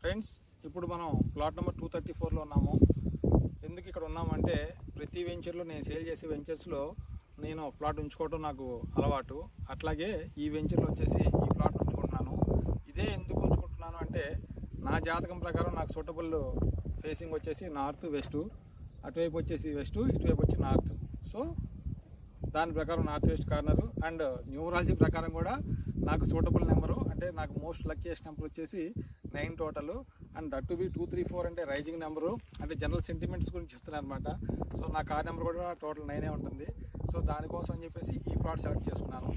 Friends, ఇప్పుడు మనం plot number 234లో ఉన్నాము. ఎందుకు ఇక్కడ ఉన్నామంటే, ప్రతి వెంచర్లో నేను సేల్ చేసే వెంచర్స్లో నేను ప్లాట్ ఉంచుకోవడం నాకు అలవాటు. అట్లాగే ఈ వెంచర్లో వచ్చేసి ఈ ప్లాట్ ఉంచుకుంటున్నాను. ఇదే ఎందుకు ఉంచుకుంటున్నాను అంటే, నా జాతకం ప్రకారం నాకు సూటబుల్ ఫేసింగ్ వచ్చేసి నార్త్ వెస్ట్, అటువైపు వచ్చేసి వెస్ట్, ఇటువైపు వచ్చి నార్త్. సో దాని ప్రకారం north west corner and numerology ప్రకారం కూడా నాకు సూటబుల్ నెంబరు అంటే నాకు మోస్ట్ లక్కీయెస్ట్ నెంబర్ వచ్చేసి 9 total. And that to be 234 అంటే రైజింగ్ నెంబరు, అంటే జనరల్ సెంటిమెంట్స్ గురించి చెప్తున్నాను అనమాట. సో నా కార్ నెంబర్ కూడా టోటల్ 9 ఉంటుంది. సో దానికోసం అని చెప్పేసి ఈ ప్లాట్ సెలెక్ట్ చేసుకున్నాను.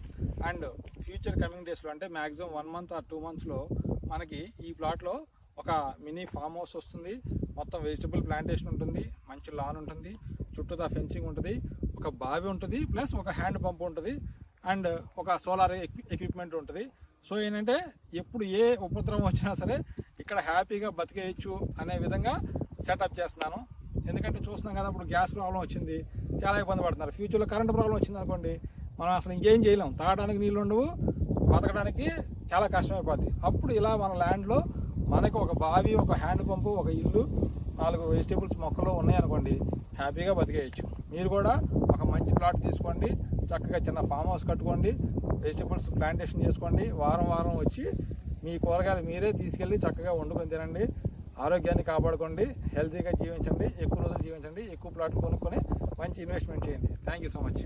అండ్ ఫ్యూచర్ కమింగ్ డేస్లో అంటే మ్యాక్సిమం 1 మంత్ ఆర్ 2 మంత్స్లో మనకి ఈ ప్లాట్లో ఒక మినీ ఫామ్ హౌస్ వస్తుంది. మొత్తం వెజిటబుల్ ప్లాంటేషన్ ఉంటుంది, మంచి లాన్ ఉంటుంది, చుట్టూతా ఫెన్సింగ్ ఉంటుంది, ఒక బావి ఉంటుంది, ప్లస్ ఒక హ్యాండ్ పంప్ ఉంటుంది అండ్ ఒక సోలార్ ఎక్విప్మెంట్ ఉంటుంది. సో ఏంటంటే ఎప్పుడు ఏ ఉపద్రవం వచ్చినా సరే ఇక్కడ హ్యాపీగా బతికేయచ్చు అనే విధంగా సెటప్ చేస్తున్నాను. ఎందుకంటే చూస్తున్నాం కదా, ఇప్పుడు గ్యాస్ ప్రాబ్లం వచ్చింది, చాలా ఇబ్బంది పడుతున్నారు. ఫ్యూచర్లో కరెంట్ ప్రాబ్లం వచ్చింది అనుకోండి, మనం అసలు ఇంకేం చేయలేం, తాగడానికి నీళ్ళు ఉండవు, బతకడానికి చాలా కష్టమైపోద్ది. అప్పుడు ఇలా మన ల్యాండ్లో మనకు ఒక బావి, ఒక హ్యాండ్ పంపు, ఒక ఇల్లు, 4 వెజిటేబుల్స్ మొక్కలు ఉన్నాయనుకోండి, హ్యాపీగా బతికేయచ్చు. మీరు కూడా ఒక మంచి ప్లాట్ తీసుకోండి, చక్కగా చిన్న ఫామ్ హౌస్ కట్టుకోండి, వెజిటేబుల్స్ ప్లాంటేషన్ చేసుకోండి, వారం వారం వచ్చి మీ కూరగాయలు మీరే తీసుకెళ్ళి చక్కగా వండుకొని తినండి, ఆరోగ్యాన్ని కాపాడుకోండి, హెల్తీగా జీవించండి, ఎక్కువ రోజులు జీవించండి, ఎక్కువ ప్లాట్ కొనుక్కొని మంచి ఇన్వెస్ట్మెంట్ చేయండి. Thank you so much.